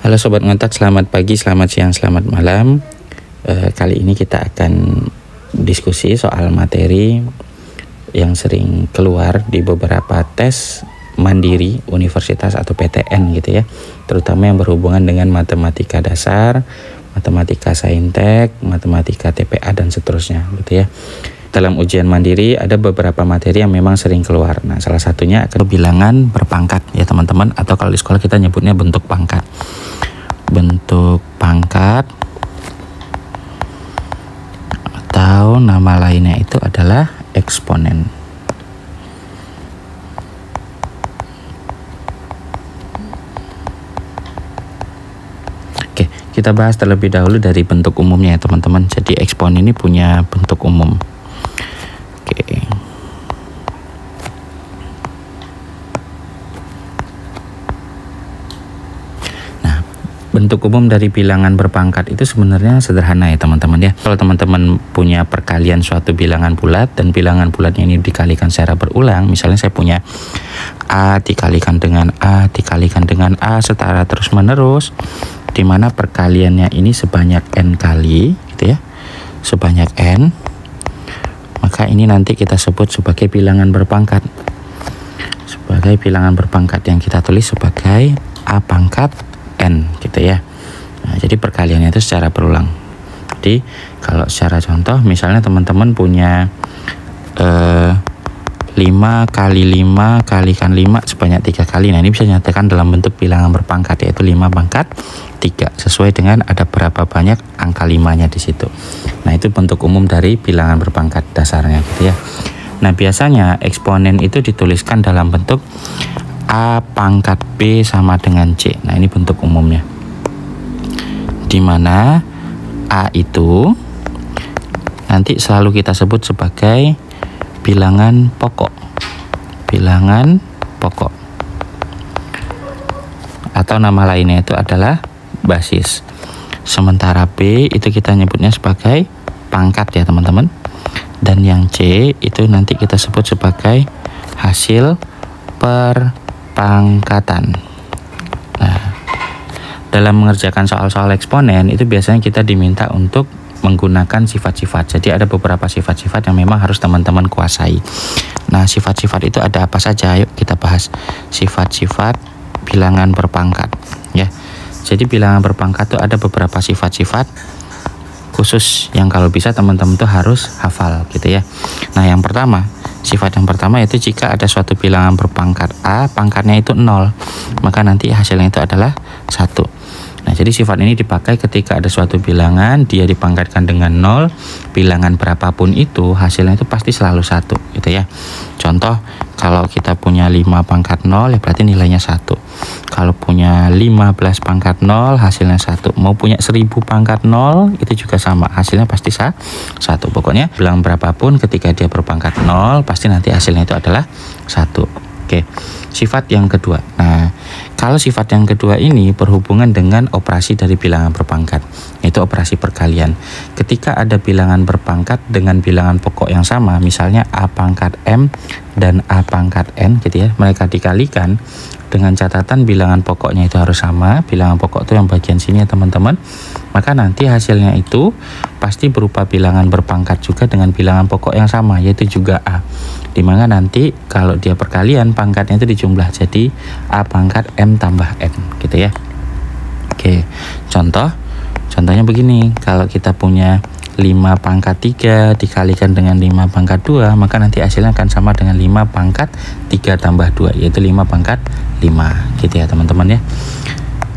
Halo Sobat Ngontak, selamat pagi, selamat siang, selamat malam. Kali ini kita akan diskusi soal materi yang sering keluar di beberapa tes mandiri universitas atau PTN gitu ya, terutama yang berhubungan dengan matematika dasar, matematika saintek, matematika TPA dan seterusnya gitu ya. Dalam ujian mandiri ada beberapa materi yang memang sering keluar. Nah, salah satunya akan bilangan berpangkat ya teman-teman, atau kalau di sekolah kita nyebutnya bentuk pangkat. Bentuk pangkat atau nama lainnya itu adalah eksponen. Oke, kita bahas terlebih dahulu dari bentuk umumnya ya teman-teman. Jadi eksponen ini punya bentuk umum. Oke. Bentuk umum dari bilangan berpangkat itu sebenarnya sederhana ya teman-teman ya. Kalau teman-teman punya perkalian suatu bilangan bulat dan bilangan bulatnya ini dikalikan secara berulang, misalnya saya punya A dikalikan dengan A dikalikan dengan A setara terus menerus, di mana perkaliannya ini sebanyak N kali gitu ya, sebanyak N, maka ini nanti kita sebut sebagai bilangan berpangkat. Sebagai bilangan berpangkat yang kita tulis sebagai A pangkat N gitu ya. Nah, jadi perkaliannya itu secara berulang. Jadi kalau secara contoh misalnya teman-teman punya 5 kali 5 kalikan 5 sebanyak 3 kali. Nah, ini bisa dinyatakan dalam bentuk bilangan berpangkat, yaitu 5 pangkat 3 sesuai dengan ada berapa banyak angka 5-nya di situ. Nah, itu bentuk umum dari bilangan berpangkat dasarnya gitu ya. Nah, biasanya eksponen itu dituliskan dalam bentuk A pangkat B sama dengan C. Nah, ini bentuk umumnya, di mana A itu nanti selalu kita sebut sebagai bilangan pokok. Bilangan pokok. Atau nama lainnya itu adalah basis. Sementara B itu kita nyebutnya sebagai pangkat ya teman-teman. Dan yang C itu nanti kita sebut sebagai hasil perpangkatan. Nah, dalam mengerjakan soal-soal eksponen itu biasanya kita diminta untuk menggunakan sifat-sifat. Jadi ada beberapa sifat-sifat yang memang harus teman-teman kuasai. Nah, sifat-sifat itu ada apa saja? Yuk kita bahas sifat-sifat bilangan berpangkat ya. Jadi bilangan berpangkat itu ada beberapa sifat-sifat khusus yang kalau bisa teman-teman tuh harus hafal gitu ya. Nah, yang pertama, sifat yang pertama yaitu jika ada suatu bilangan berpangkat A, pangkatnya itu 0, maka nanti hasilnya itu adalah 1. Nah, jadi sifat ini dipakai ketika ada suatu bilangan, dia dipangkatkan dengan 0, bilangan berapapun itu, hasilnya itu pasti selalu 1 gitu ya. Contoh, kalau kita punya 5 pangkat 0, ya berarti nilainya 1. Kalau punya 15 pangkat 0, hasilnya 1. Mau punya 1000 pangkat 0, itu juga sama, hasilnya pasti 1. Pokoknya bilangan berapapun ketika dia berpangkat 0, pasti nanti hasilnya itu adalah 1. Oke, sifat yang kedua. Nah, kalau sifat yang kedua ini berhubungan dengan operasi dari bilangan berpangkat, yaitu operasi perkalian. Ketika ada bilangan berpangkat dengan bilangan pokok yang sama, misalnya A pangkat M dan A pangkat N gitu ya, mereka dikalikan dengan catatan bilangan pokoknya itu harus sama. Bilangan pokok itu yang bagian sini ya teman-teman. Maka nanti hasilnya itu pasti berupa bilangan berpangkat juga dengan bilangan pokok yang sama, yaitu juga A. Dimana nanti kalau dia perkalian pangkatnya itu dijumlah jadi A pangkat M tambah N gitu ya. Oke, contohnya begini. Kalau kita punya 5 pangkat 3 dikalikan dengan 5 pangkat 2, maka nanti hasilnya akan sama dengan 5 pangkat 3 tambah 2, yaitu 5 pangkat 5 gitu ya teman-teman ya.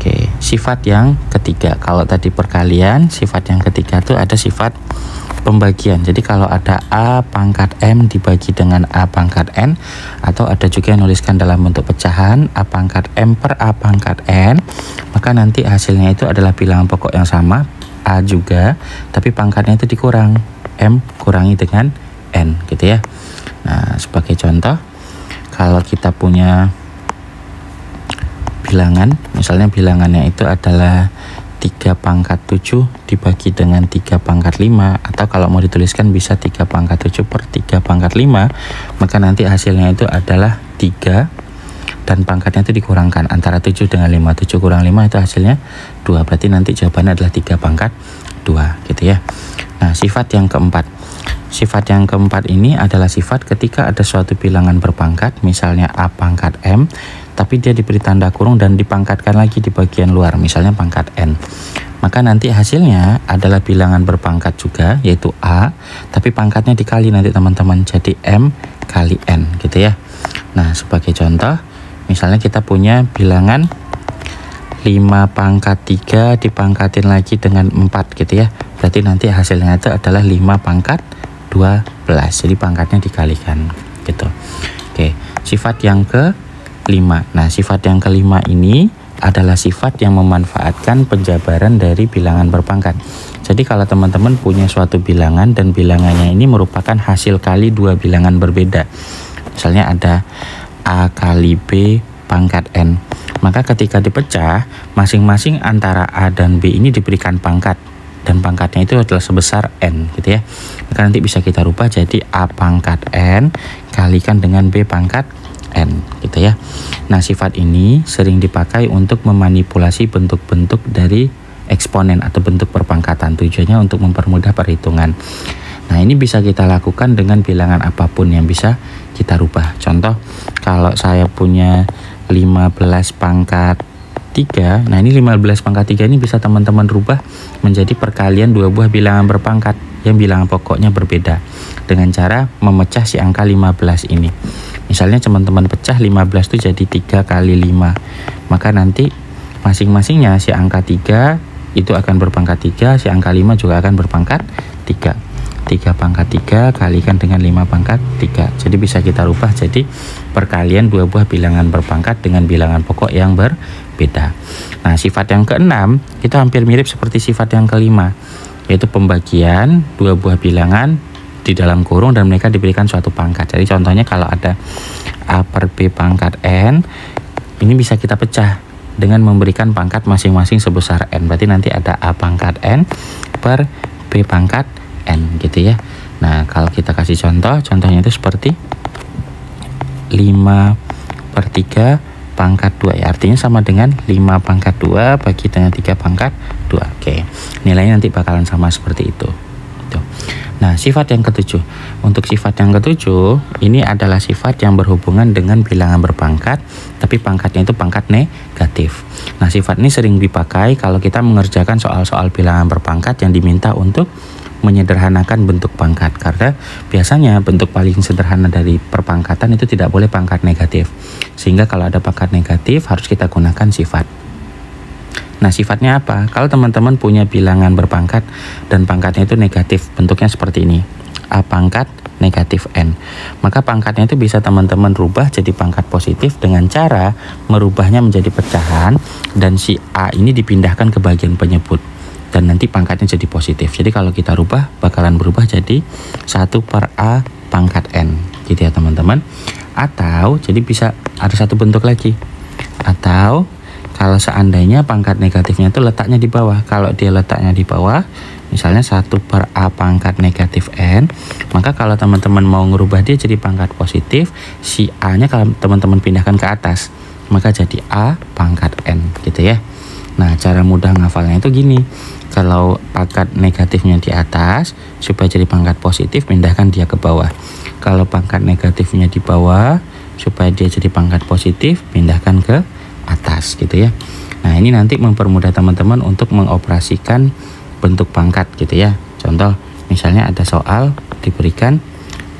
Oke, sifat yang ketiga. Kalau tadi perkalian, sifat yang ketiga itu ada sifat pembagian. Jadi kalau ada A pangkat M dibagi dengan A pangkat N, atau ada juga yang nuliskan dalam bentuk pecahan A pangkat M per A pangkat N, maka nanti hasilnya itu adalah bilangan pokok yang sama, A juga, tapi pangkatnya itu dikurang, M kurangi dengan N gitu ya. Nah, sebagai contoh, kalau kita punya bilangan, misalnya bilangannya itu adalah 3 pangkat 7 dibagi dengan 3 pangkat 5, atau kalau mau dituliskan bisa 3 pangkat 7 per 3 pangkat 5, maka nanti hasilnya itu adalah 3 dan pangkatnya itu dikurangkan antara 7 dengan 5. 7 kurang 5 itu hasilnya 2, berarti nanti jawabannya adalah 3 pangkat 2 gitu ya. Nah, sifat yang keempat. Sifat yang keempat ini adalah sifat ketika ada suatu bilangan berpangkat, misalnya A pangkat M, tapi dia diberi tanda kurung dan dipangkatkan lagi di bagian luar, misalnya pangkat N. Maka nanti hasilnya adalah bilangan berpangkat juga, yaitu A, tapi pangkatnya dikali nanti teman-teman, jadi M kali N gitu ya. Nah, sebagai contoh, misalnya kita punya bilangan 5 pangkat 3 dipangkatin lagi dengan 4 gitu ya. Berarti nanti hasilnya itu adalah 5 pangkat 12. Jadi pangkatnya dikalikan gitu. Oke, sifat yang kelima. Nah, sifat yang kelima ini adalah sifat yang memanfaatkan penjabaran dari bilangan berpangkat. Jadi kalau teman-teman punya suatu bilangan dan bilangannya ini merupakan hasil kali dua bilangan berbeda. Misalnya ada A kali B pangkat N. Maka ketika dipecah, masing-masing antara A dan B ini diberikan pangkat. Dan pangkatnya itu adalah sebesar N gitu ya. Maka nanti bisa kita rubah jadi A pangkat N kalikan dengan B pangkat N gitu ya. Nah, sifat ini sering dipakai untuk memanipulasi bentuk-bentuk dari eksponen atau bentuk perpangkatan. Tujuannya untuk mempermudah perhitungan. Nah, ini bisa kita lakukan dengan bilangan apapun yang bisa kita rubah. Contoh, kalau saya punya 15 pangkat 3, nah ini 15 pangkat 3 ini bisa teman-teman rubah menjadi perkalian dua buah bilangan berpangkat yang bilangan pokoknya berbeda dengan cara memecah si angka 15 ini. Misalnya teman-teman pecah 15 itu jadi 3 kali 5, maka nanti masing-masingnya si angka 3 itu akan berpangkat 3, si angka 5 juga akan berpangkat 3. 3 pangkat 3 kalikan dengan 5 pangkat 3. Jadi bisa kita rubah jadi perkalian dua buah bilangan berpangkat dengan bilangan pokok yang berbeda. Nah, sifat yang keenam itu hampir mirip seperti sifat yang kelima, yaitu pembagian dua buah bilangan di dalam kurung dan mereka diberikan suatu pangkat. Jadi contohnya kalau ada A per B pangkat N, ini bisa kita pecah dengan memberikan pangkat masing-masing sebesar N. Berarti nanti ada A pangkat N per B pangkat N gitu ya. Nah, kalau kita kasih contohnya itu seperti 5 per 3 pangkat 2 ya, artinya sama dengan 5 pangkat 2 bagi dengan 3 pangkat 2. Oke, nilainya nanti bakalan sama seperti itu. Tuh. Nah, sifat yang ketujuh. Untuk sifat yang ketujuh, ini adalah sifat yang berhubungan dengan bilangan berpangkat, tapi pangkatnya itu pangkat negatif. Nah, sifat ini sering dipakai kalau kita mengerjakan soal-soal bilangan berpangkat yang diminta untuk menyederhanakan bentuk pangkat, karena biasanya bentuk paling sederhana dari perpangkatan itu tidak boleh pangkat negatif, sehingga kalau ada pangkat negatif harus kita gunakan sifat. Nah, sifatnya apa? Kalau teman-teman punya bilangan berpangkat dan pangkatnya itu negatif, bentuknya seperti ini, A pangkat negatif N, maka pangkatnya itu bisa teman-teman rubah jadi pangkat positif dengan cara merubahnya menjadi pecahan dan si A ini dipindahkan ke bagian penyebut dan nanti pangkatnya jadi positif. Jadi kalau kita rubah bakalan berubah jadi 1 per A pangkat N gitu ya teman-teman. Atau jadi bisa ada satu bentuk lagi, atau kalau seandainya pangkat negatifnya itu letaknya di bawah, kalau dia letaknya di bawah misalnya 1 per A pangkat negatif N, maka kalau teman-teman mau ngerubah dia jadi pangkat positif, si A nya kalau teman-teman pindahkan ke atas maka jadi A pangkat N gitu ya. Nah, cara mudah ngafalnya itu gini, kalau pangkat negatifnya di atas, supaya jadi pangkat positif, pindahkan dia ke bawah. Kalau pangkat negatifnya di bawah, supaya dia jadi pangkat positif, pindahkan ke atas gitu ya. Nah, ini nanti mempermudah teman-teman untuk mengoperasikan bentuk pangkat gitu ya. Contoh, misalnya ada soal diberikan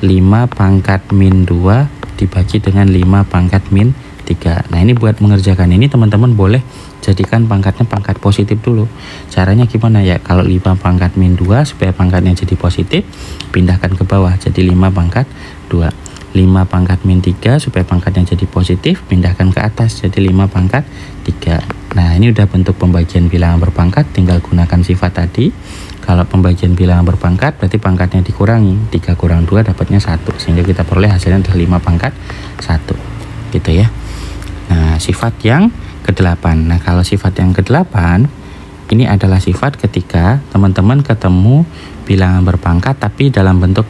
5 pangkat min 2 dibagi dengan 5 pangkat min 3. Nah, ini buat mengerjakan ini teman-teman boleh jadikan pangkatnya pangkat positif dulu. Caranya gimana ya? Kalau 5 pangkat min 2 supaya pangkatnya jadi positif, pindahkan ke bawah jadi 5 pangkat 2. 5 pangkat min 3 supaya pangkatnya jadi positif, pindahkan ke atas jadi 5 pangkat 3. Nah, ini udah bentuk pembagian bilangan berpangkat, tinggal gunakan sifat tadi. Kalau pembagian bilangan berpangkat berarti pangkatnya dikurangi, 3 kurang 2 dapatnya 1, sehingga kita peroleh hasilnya adalah 5 pangkat 1 gitu ya. Nah, sifat yang ke-8. Nah, kalau sifat yang ke-8 ini adalah sifat ketika teman-teman ketemu bilangan berpangkat tapi dalam bentuk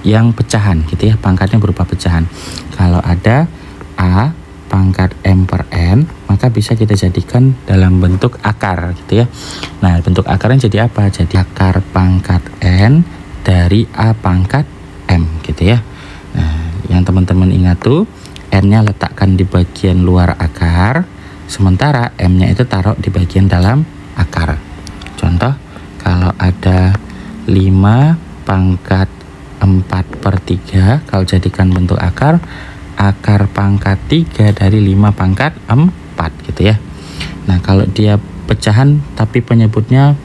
yang pecahan gitu ya, pangkatnya berupa pecahan. Kalau ada A pangkat M per N, maka bisa kita jadikan dalam bentuk akar gitu ya. Nah, bentuk akarnya jadi apa? Jadi akar pangkat N dari A pangkat M gitu ya. Nah, yang teman-teman ingat tuh, N-nya letakkan di bagian luar akar, sementara M-nya itu taruh di bagian dalam akar. Contoh, kalau ada 5 pangkat 4/3, kalau jadikan bentuk akar, akar pangkat 3 dari 5 pangkat 4 gitu ya. Nah, kalau dia pecahan tapi penyebutnya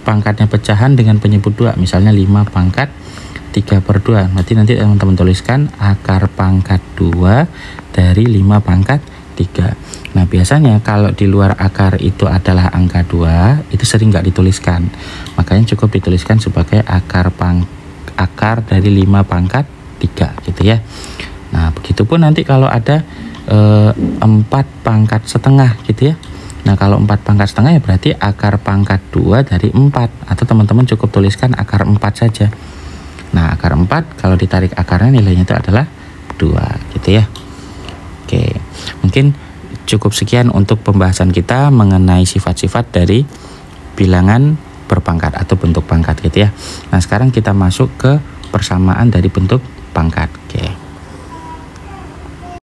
pangkatnya pecahan dengan penyebut 2, misalnya 5 pangkat 3/2, berarti nanti teman-teman tuliskan akar pangkat 2 dari 5 pangkat 3. Nah, biasanya kalau di luar akar itu adalah angka 2, itu sering nggak dituliskan, makanya cukup dituliskan sebagai akar dari 5 pangkat 3 gitu ya. Nah, begitupun nanti kalau ada 4 pangkat setengah gitu ya. Nah, kalau 4 pangkat setengah ya berarti akar pangkat 2 dari 4, atau teman-teman cukup tuliskan akar 4 saja. Nah, akar 4 kalau ditarik akarnya nilainya itu adalah 2 gitu ya. Oke, mungkin cukup sekian untuk pembahasan kita mengenai sifat-sifat dari bilangan berpangkat atau bentuk pangkat gitu ya. Nah, sekarang kita masuk ke persamaan dari bentuk pangkat. Oke.